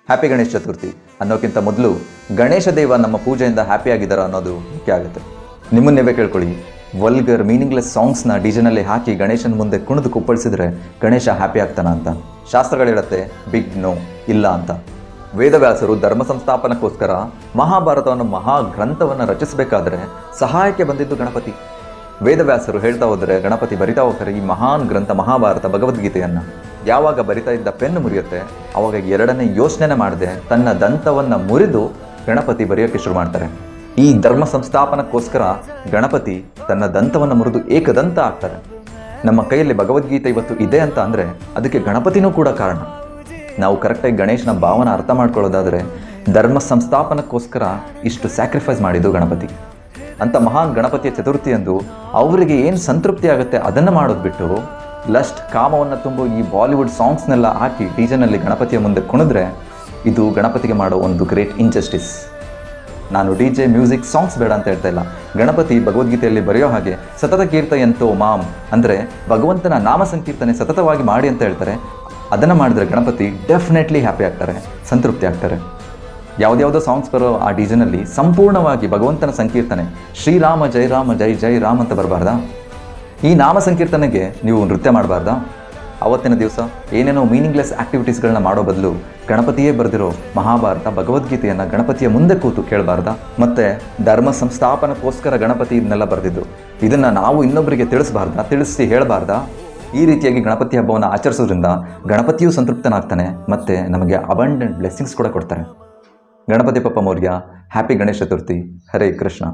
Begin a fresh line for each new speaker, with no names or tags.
Happy Ganesha Chaturthi ಅನ್ನೋಕ್ಕಿಂತ ಮೊದಲು ಗಣೇಶ ದೇವ ನಮ್ಮ ಪೂಜೆಯಿಂದ ಹ್ಯಾಪಿ ಆಗಿದ್ದಾರ ಅನ್ನೋದು ಮುಖ್ಯ ಆಗುತ್ತೆ. ನಿಮ್ಮನ್ನು ನೀವೇ ಕೇಳ್ಕೊಳ್ಳಿ, ವಲ್ಗರ್ ಮೀನಿಂಗ್ಲೆಸ್ ಸಾಂಗ್ಸ್ನ ಡಿಜೆನಲ್ಲಿ ಹಾಕಿ ಗಣೇಶನ ಮುಂದೆ ಕುಣಿದು ಕುಪ್ಪಳಿಸಿದ್ರೆ ಗಣೇಶ ಹ್ಯಾಪಿ ಆಗ್ತಾನ ಅಂತ ಶಾಸ್ತ್ರಗಳು ಹೇಳುತ್ತೆ. ಬಿಗ್ ನೋ, ಇಲ್ಲ ಅಂತ. ವೇದವ್ಯಾಸರು ಧರ್ಮ ಸಂಸ್ಥಾಪನಕ್ಕೋಸ್ಕರ ಮಹಾಭಾರತವನ್ನು ಮಹಾಗ್ರಂಥವನ್ನು ರಚಿಸಬೇಕಾದ್ರೆ ಸಹಾಯಕ್ಕೆ ಬಂದಿದ್ದು ಗಣಪತಿ. ವೇದವ್ಯಾಸರು ಹೇಳ್ತಾ ಹೋದರೆ, ಗಣಪತಿ ಬರಿತಾ ಹೋಗ್ತಾರೆ ಈ ಮಹಾನ್ ಗ್ರಂಥ ಮಹಾಭಾರತ ಭಗವದ್ಗೀತೆಯನ್ನು. ಯಾವಾಗ ಬರಿತಾ ಇದ್ದ ಪೆನ್ನು ಮುರಿಯುತ್ತೆ ಆವಾಗ ಎರಡನೇ ಯೋಚನೆ ಮಾಡದೆ ತನ್ನ ದಂತವನ್ನು ಮುರಿದು ಗಣಪತಿ ಬರೆಯೋಕ್ಕೆ ಶುರು ಮಾಡ್ತಾರೆ. ಈ ಧರ್ಮ ಸಂಸ್ಥಾಪನಕ್ಕೋಸ್ಕರ ಗಣಪತಿ ತನ್ನ ದಂತವನ್ನು ಮುರಿದು ಏಕದಂತ ಆಗ್ತಾರೆ. ನಮ್ಮ ಕೈಯಲ್ಲಿ ಭಗವದ್ಗೀತೆ ಇವತ್ತು ಇದೆ ಅಂತ ಅಂದರೆ ಅದಕ್ಕೆ ಗಣಪತಿನೂ ಕೂಡ ಕಾರಣ. ನಾವು ಕರೆಕ್ಟಾಗಿ ಗಣೇಶನ ಭಾವನ ಅರ್ಥ ಮಾಡ್ಕೊಳ್ಳೋದಾದರೆ ಧರ್ಮ ಸಂಸ್ಥಾಪನಕ್ಕೋಸ್ಕರ ಇಷ್ಟು ಸ್ಯಾಕ್ರಿಫೈಸ್ ಮಾಡಿದ್ದು ಗಣಪತಿ. ಅಂಥ ಮಹಾನ್ ಗಣಪತಿಯ ಚತುರ್ಥಿಯಂದು ಅವರಿಗೆ ಏನು ಸಂತೃಪ್ತಿ ಆಗುತ್ತೆ ಅದನ್ನು ಮಾಡೋದು ಬಿಟ್ಟು ಲಸ್ಟ್ ಕಾಮವನ್ನು ತುಂಬು ಈ ಬಾಲಿವುಡ್ ಸಾಂಗ್ಸ್ನೆಲ್ಲ ಹಾಕಿ ಡಿಜೆನಲ್ಲಿ ಗಣಪತಿಯ ಮುಂದೆ ಕುಣಿದ್ರೆ ಇದು ಗಣಪತಿಗೆ ಮಾಡೋ ಒಂದು ಗ್ರೇಟ್ ಇನ್ಜಸ್ಟಿಸ್. ನಾನು ಡಿಜೆ ಮ್ಯೂಸಿಕ್ ಸಾಂಗ್ಸ್ ಬೇಡ ಅಂತ ಹೇಳ್ತಾ ಇಲ್ಲ. ಗಣಪತಿ ಭಗವದ್ಗೀತೆಯಲ್ಲಿ ಬರೆಯೋ ಹಾಗೆ ಸತತ ಕೀರ್ತಯಂತೋ ಮಾಮ್ ಅಂದರೆ ಭಗವಂತನ ನಾಮ ಸಂಕೀರ್ತನೆ ಸತತವಾಗಿ ಮಾಡಿ ಅಂತ ಹೇಳ್ತಾರೆ. ಅದನ್ನು ಮಾಡಿದ್ರೆ ಗಣಪತಿ ಡೆಫಿನೆಟ್ಲಿ ಹ್ಯಾಪಿ ಆಗ್ತಾರೆ, ಸಂತೃಪ್ತಿ ಆಗ್ತಾರೆ. ಯಾವುದ್ಯಾವುದೋ ಸಾಂಗ್ಸ್ ಬರೋ ಆ ಡಿಜೆನಲ್ಲಿ ಸಂಪೂರ್ಣವಾಗಿ ಭಗವಂತನ ಸಂಕೀರ್ತನೆ ಶ್ರೀರಾಮ ಜೈ ರಾಮ ಜೈ ಜೈ ರಾಮ್ ಅಂತ ಬರಬಾರ್ದಾ? ಈ ನಾಮ ಸಂಕೀರ್ತನೆಗೆ ನೀವು ನೃತ್ಯ ಮಾಡಬಾರ್ದಾ? ಅವತ್ತಿನ ದಿವಸ ಏನೇನೋ ಮೀನಿಂಗ್ಲೆಸ್ ಆ್ಯಕ್ಟಿವಿಟೀಸ್ಗಳನ್ನ ಮಾಡೋ ಬದಲು ಗಣಪತಿಯೇ ಬರೆದಿರೋ ಮಹಾಭಾರತ ಭಗವದ್ಗೀತೆಯನ್ನು ಗಣಪತಿಯ ಮುಂದೆ ಕೂತು ಕೇಳಬಾರ್ದಾ? ಮತ್ತು ಧರ್ಮ ಸಂಸ್ಥಾಪನಕ್ಕೋಸ್ಕರ ಗಣಪತಿ ಇದನ್ನೆಲ್ಲ ಬರೆದಿದ್ದು, ಇದನ್ನು ನಾವು ಇನ್ನೊಬ್ಬರಿಗೆ ತಿಳಿಸಿ ಹೇಳಬಾರ್ದಾ? ಈ ರೀತಿಯಾಗಿ ಗಣಪತಿ ಹಬ್ಬವನ್ನು ಆಚರಿಸೋದ್ರಿಂದ ಗಣಪತಿಯೂ ಸಂತೃಪ್ತನಾಗ್ತಾನೆ ಮತ್ತು ನಮಗೆ ಅಬಂಡೆಂಟ್ ಬ್ಲೆಸ್ಸಿಂಗ್ಸ್ ಕೂಡ ಕೊಡ್ತಾರೆ. ಗಣಪತಿ ಬಪ್ಪ ಮೌರ್ಯ. ಹ್ಯಾಪಿ ಗಣೇಶ ಚತುರ್ಥಿ. ಹರೇ ಕೃಷ್ಣ.